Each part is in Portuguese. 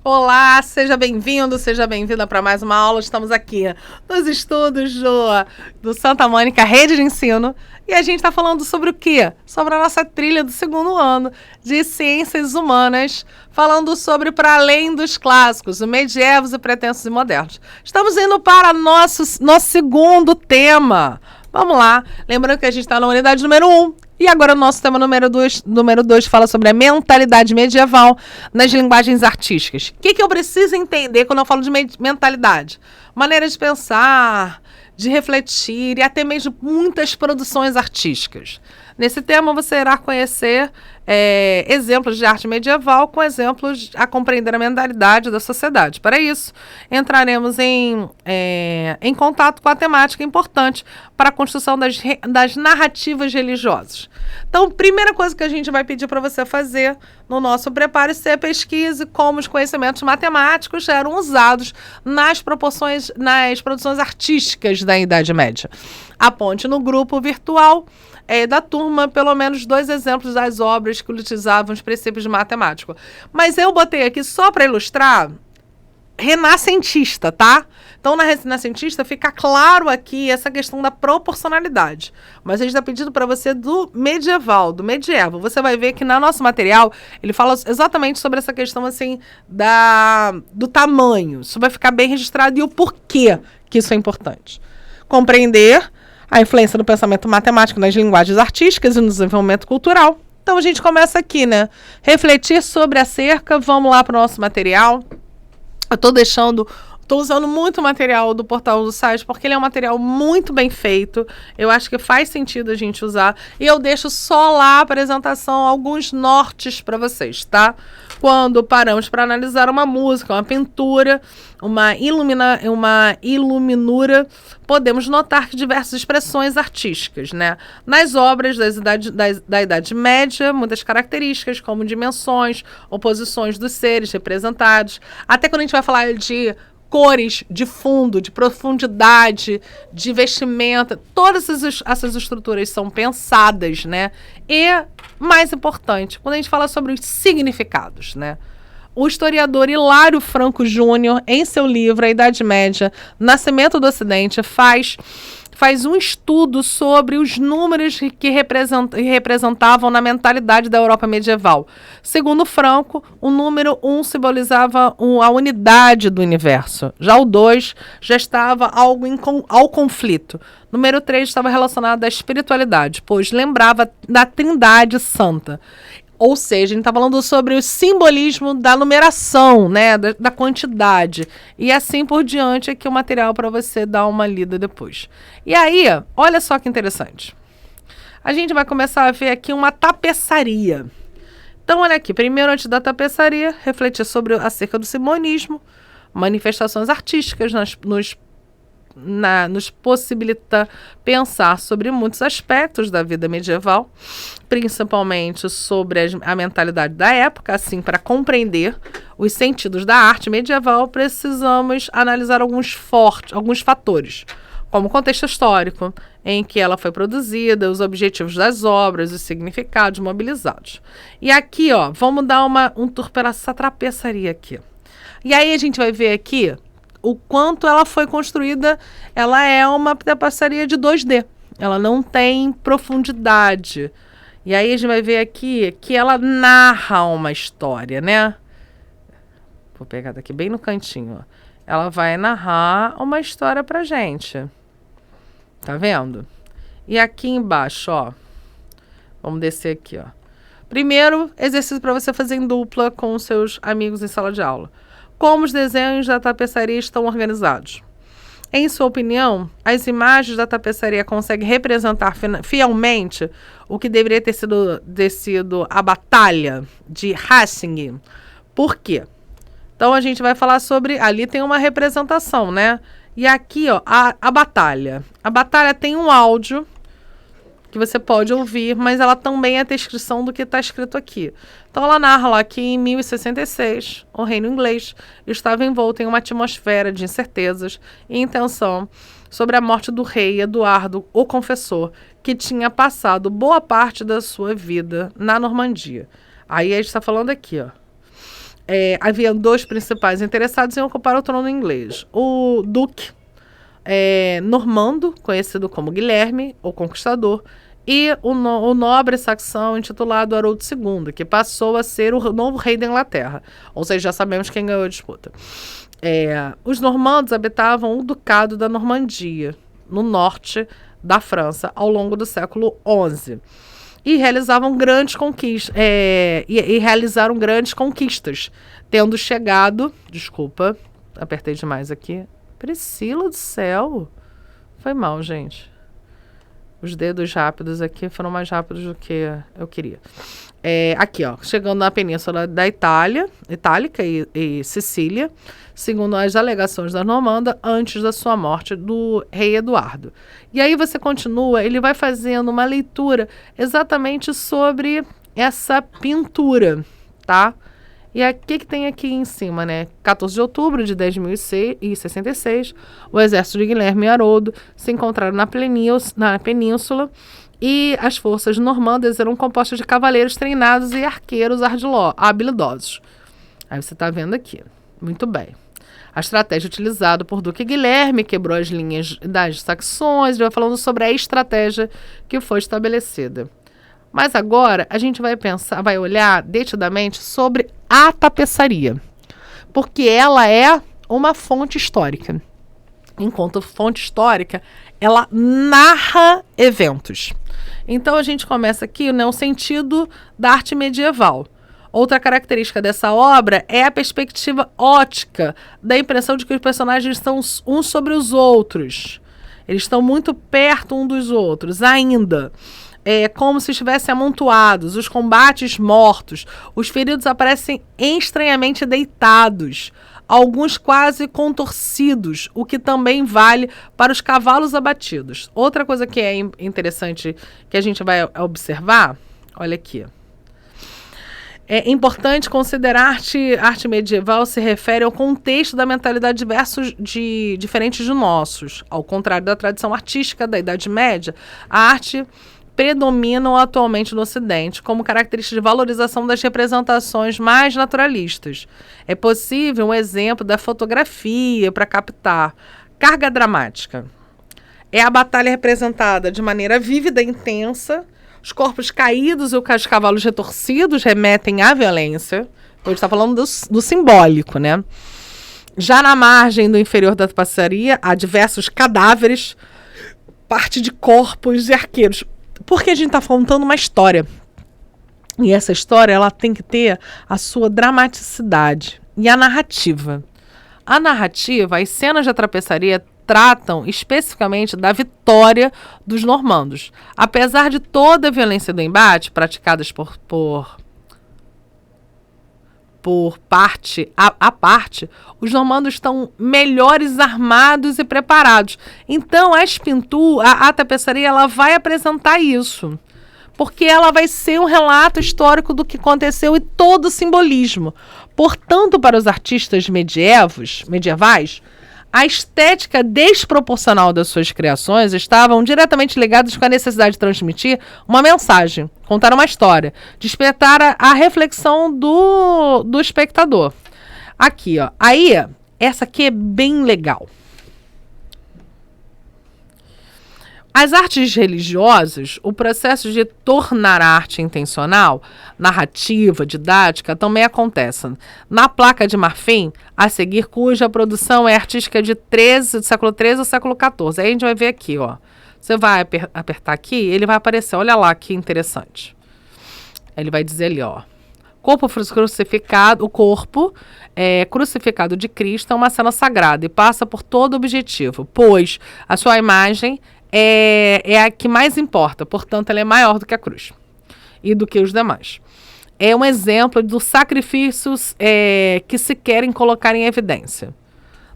Olá, seja bem-vindo, seja bem-vinda para mais uma aula. Estamos aqui nos estudos do Santa Mônica Rede de Ensino e a gente está falando sobre o quê? Sobre a nossa trilha do segundo ano de Ciências Humanas, falando sobre para além dos clássicos, o medievos e pretensos e modernos. Estamos indo para nosso segundo tema. Vamos lá, lembrando que a gente está na unidade número 1. E agora o nosso tema número 2 fala sobre a mentalidade medieval nas linguagens artísticas. O que eu preciso entender quando eu falo de mentalidade? Maneira de pensar, de refletir e até mesmo muitas produções artísticas. Nesse tema você irá conhecer exemplos de arte medieval com exemplos a compreender a mentalidade da sociedade. Para isso, entraremos em contato com a temática importante para a construção das narrativas religiosas. Então, primeira coisa que a gente vai pedir para você fazer no nosso Prepare-se é pesquise como os conhecimentos matemáticos eram usados nas produções artísticas da Idade Média. Aponte no grupo virtual da turma pelo menos 2 exemplos das obras que utilizavam os princípios de matemática. Mas eu botei aqui só para ilustrar renascentista, tá? Então, na renascentista fica claro aqui essa questão da proporcionalidade. Mas a gente está pedindo para você do medievo. Você vai ver que no nosso material ele fala exatamente sobre essa questão assim do tamanho. Isso vai ficar bem registrado e o porquê que isso é importante. Compreender a influência do pensamento matemático nas linguagens artísticas e no desenvolvimento cultural. Então, a gente começa aqui, né? Refletir sobre a cerca. Vamos lá para o nosso material. Eu estou usando muito material do portal do site, porque ele é um material muito bem feito. Eu acho que faz sentido a gente usar. E eu deixo só lá a apresentação, alguns nortes para vocês, tá? Quando paramos para analisar uma música, uma pintura, uma iluminura, podemos notar que diversas expressões artísticas, né? Nas obras da Idade Média, muitas características, como dimensões, oposições dos seres representados. Até quando a gente vai falar de cores, de fundo, de profundidade, de vestimenta, todas essas estruturas são pensadas, né? E, mais importante, quando a gente fala sobre os significados, né? O historiador Hilário Franco Júnior, em seu livro A Idade Média, Nascimento do Ocidente, faz um estudo sobre os números que representavam na mentalidade da Europa medieval. Segundo Franco, o número 1 simbolizava a unidade do universo. Já o 2 já estava ao conflito. Número 3 estava relacionado à espiritualidade, pois lembrava da Trindade Santa. Ou seja, a gente está falando sobre o simbolismo da numeração, né, da quantidade. E assim por diante aqui o material para você dar uma lida depois. E aí, olha só que interessante. A gente vai começar a ver aqui uma tapeçaria. Então, olha aqui. Primeiro, antes da tapeçaria, refletir acerca do simbolismo, manifestações artísticas nos possibilita pensar sobre muitos aspectos da vida medieval, principalmente sobre a mentalidade da época. Assim, para compreender os sentidos da arte medieval, precisamos analisar alguns fatores, como o contexto histórico em que ela foi produzida, os objetivos das obras, os significados mobilizados. E aqui, vamos dar um tour pela essa tapeçaria aqui. E aí a gente vai ver aqui o quanto ela foi construída. Ela é uma tapeçaria de 2D. Ela não tem profundidade. E aí a gente vai ver aqui que ela narra uma história, né? Vou pegar daqui bem no cantinho. Ela vai narrar uma história pra gente. Tá vendo? E aqui embaixo, vamos descer aqui, Primeiro, exercício para você fazer em dupla com os seus amigos em sala de aula. Como os desenhos da tapeçaria estão organizados? Em sua opinião, as imagens da tapeçaria conseguem representar fielmente o que deveria ter sido a batalha de Hastings? Por quê? Então, a gente vai falar sobre... Ali tem uma representação, né? E aqui, a batalha. A batalha tem um áudio que você pode ouvir, mas ela também é a descrição do que está escrito aqui. Então, ela narra lá que em 1066, o reino inglês estava envolto em uma atmosfera de incertezas e intenção sobre a morte do rei Eduardo o Confessor, que tinha passado boa parte da sua vida na Normandia. Aí a gente está falando aqui, Havia dois principais interessados em ocupar o trono inglês. O duque normando, conhecido como Guilherme, o Conquistador, e o nobre saxão intitulado Haroldo II, que passou a ser o novo rei da Inglaterra. Ou seja, já sabemos quem ganhou a disputa. Os normandos habitavam o Ducado da Normandia, no norte da França, ao longo do século XI. E realizavam grandes conquistas, realizaram grandes conquistas, tendo chegado... Desculpa, apertei demais aqui. Priscila do céu! Foi mal, gente. Os dedos rápidos aqui foram mais rápidos do que eu queria. Aqui, ó, chegando na península da Itálica e Sicília, segundo as alegações da Normanda, antes da sua morte do rei Eduardo. E aí você continua, ele vai fazendo uma leitura exatamente sobre essa pintura, tá? E o que tem aqui em cima, né? 14 de outubro de 10.066, o exército de Guilherme e Haroldo se encontraram na península e as forças normandas eram compostas de cavaleiros treinados e arqueiros habilidosos. Aí você está vendo aqui. Muito bem. A estratégia utilizada por Duque Guilherme quebrou as linhas das saxões, ele vai falando sobre a estratégia que foi estabelecida. Mas agora a gente vai olhar detidamente sobre a tapeçaria, porque ela é uma fonte histórica. Enquanto fonte histórica, ela narra eventos. Então a gente começa aqui, né, o sentido da arte medieval. Outra característica dessa obra é a perspectiva ótica, da impressão de que os personagens estão uns sobre os outros. Eles estão muito perto uns dos outros, ainda. Como se estivessem amontoados, os combates mortos, os feridos aparecem estranhamente deitados, alguns quase contorcidos, o que também vale para os cavalos abatidos. Outra coisa que é interessante que a gente vai observar, olha aqui. É importante considerar que a arte medieval se refere ao contexto da mentalidade diferentes de nossos. Ao contrário da tradição artística da Idade Média, a arte predominam atualmente no Ocidente como característica de valorização das representações mais naturalistas. É possível um exemplo da fotografia para captar carga dramática. É a batalha representada de maneira vívida e intensa, os corpos caídos e os cavalos retorcidos remetem à violência. A gente está falando do simbólico, né? Já na margem do inferior da tapeçaria, há diversos cadáveres, parte de corpos e arqueiros. Porque a gente está contando uma história. E essa história ela tem que ter a sua dramaticidade e a narrativa. A narrativa, as cenas da tapeçaria tratam especificamente da vitória dos normandos. Apesar de toda a violência do embate praticadas por parte a parte, os normandos estão melhores armados e preparados. Então, a tapeçaria ela vai apresentar isso, porque ela vai ser um relato histórico do que aconteceu e todo o simbolismo. Portanto, para os artistas medievais, a estética desproporcional das suas criações estavam diretamente ligadas com a necessidade de transmitir uma mensagem, contar uma história, despertar a reflexão do espectador. Aqui, ó. Aí, essa aqui é bem legal. As artes religiosas, o processo de tornar a arte intencional, narrativa, didática, também acontece. Na placa de marfim, a seguir, cuja produção é artística do século XIII ao século XIV. Aí a gente vai ver aqui, ó. Você vai apertar aqui, ele vai aparecer. Olha lá que interessante. Ele vai dizer ali, ó. O corpo crucificado de Cristo é uma cena sagrada e passa por todo objetivo, pois a sua imagem é a que mais importa, portanto, ela é maior do que a cruz e do que os demais. É um exemplo dos sacrifícios que se querem colocar em evidência.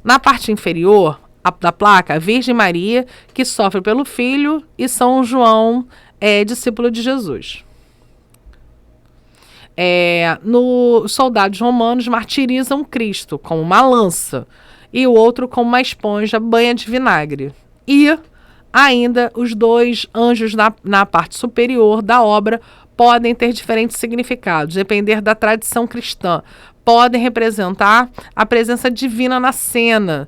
Na parte inferior da placa, a Virgem Maria, que sofre pelo Filho, e São João, discípulo de Jesus. Os soldados romanos martirizam Cristo com uma lança e o outro com uma esponja banha de vinagre. E ainda, os dois anjos na parte superior da obra podem ter diferentes significados, depender da tradição cristã. podem representar a presença divina na cena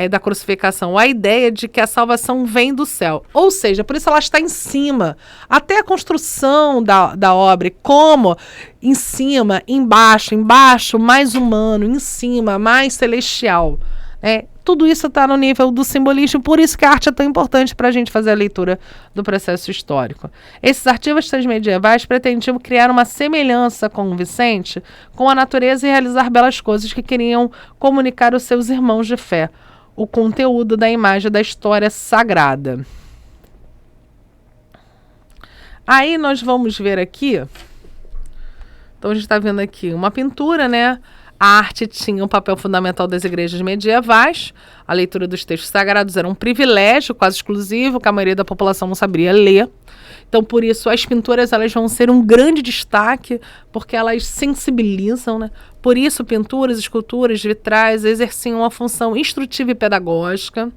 da crucificação, a ideia de que a salvação vem do céu. Ou seja, por isso ela está em cima. Até a construção da obra, como em cima, embaixo, mais humano, em cima, mais celestial. Tudo isso está no nível do simbolismo, por isso que a arte é tão importante para a gente fazer a leitura do processo histórico. Esses artistas medievais pretendiam criar uma semelhança convincente com a natureza e realizar belas coisas que queriam comunicar aos seus irmãos de fé, o conteúdo da imagem da história sagrada. Aí nós vamos ver aqui, então a gente está vendo aqui uma pintura, né? A arte tinha um papel fundamental das igrejas medievais. A leitura dos textos sagrados era um privilégio quase exclusivo, que a maioria da população não sabia ler. Então, por isso, as pinturas elas vão ser um grande destaque, porque elas sensibilizam, né? Por isso, pinturas, esculturas, vitrais exerciam uma função instrutiva e pedagógica.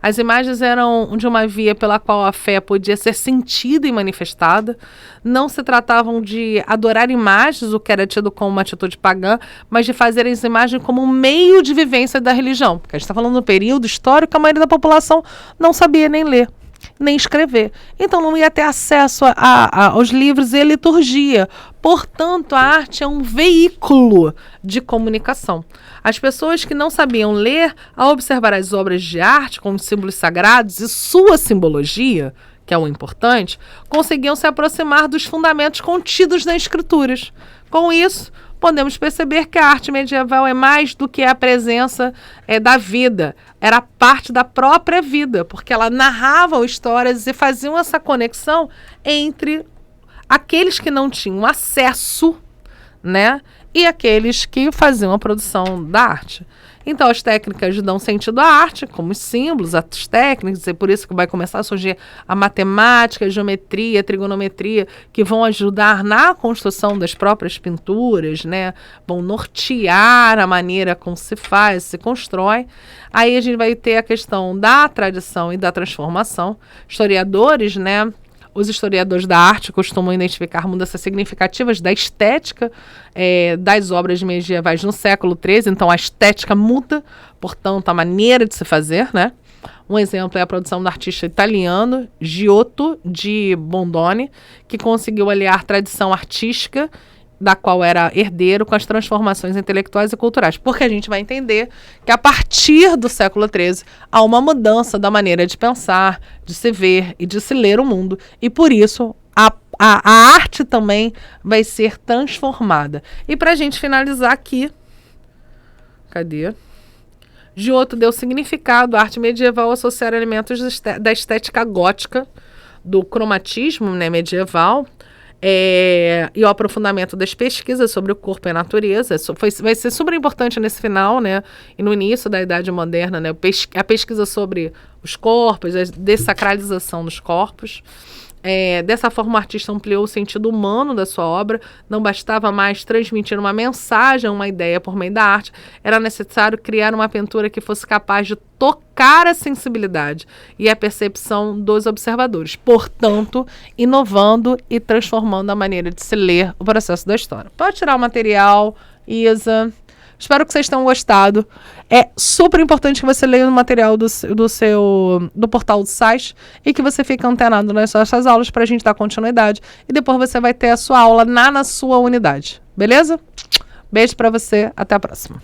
As imagens eram de uma via pela qual a fé podia ser sentida e manifestada. Não se tratavam de adorar imagens, o que era tido como uma atitude pagã, mas de fazer as imagens como um meio de vivência da religião. Porque a gente está falando de um período histórico que a maioria da população não sabia nem ler, nem escrever. Então não ia ter acesso aos livros e a liturgia. Portanto, a arte é um veículo de comunicação. As pessoas que não sabiam ler, ao observar as obras de arte com os símbolos sagrados e sua simbologia, que é o importante, conseguiam se aproximar dos fundamentos contidos nas escrituras. Com isso, podemos perceber que a arte medieval é mais do que a presença da vida. Era parte da própria vida, porque ela narrava histórias e faziam essa conexão entre aqueles que não tinham acesso, né, e aqueles que faziam a produção da arte. Então, as técnicas dão sentido à arte, como os símbolos, as técnicas, e por isso que vai começar a surgir a matemática, a geometria, a trigonometria, que vão ajudar na construção das próprias pinturas, né? Vão nortear a maneira como se faz, se constrói. Aí a gente vai ter a questão da tradição e da transformação. Historiadores, né? Os historiadores da arte costumam identificar mudanças significativas da estética das obras medievais no século XIII. Então, a estética muda, portanto, a maneira de se fazer, né? Um exemplo é a produção do artista italiano Giotto di Bondone, que conseguiu aliar tradição artística, da qual era herdeiro, com as transformações intelectuais e culturais. Porque a gente vai entender que a partir do século XIII há uma mudança da maneira de pensar, de se ver e de se ler o mundo. E por isso a arte também vai ser transformada. E para a gente finalizar aqui, cadê? Giotto deu significado à arte medieval associar elementos da estética gótica, do cromatismo, né, medieval, e o aprofundamento das pesquisas sobre o corpo e a natureza. Vai ser super importante nesse final, né, e no início da Idade Moderna, né, a pesquisa sobre os corpos, a dessacralização dos corpos. Dessa forma, o artista ampliou o sentido humano da sua obra. Não bastava mais transmitir uma mensagem, uma ideia por meio da arte. Era necessário criar uma pintura que fosse capaz de tocar a sensibilidade e a percepção dos observadores. Portanto, inovando e transformando a maneira de se ler o processo da história. Pode tirar o material, Isa. Espero que vocês tenham gostado. É super importante que você leia o material do portal do site e que você fique antenado nas suas aulas para a gente dar continuidade. E depois você vai ter a sua aula na sua unidade. Beleza? Beijo para você. Até a próxima.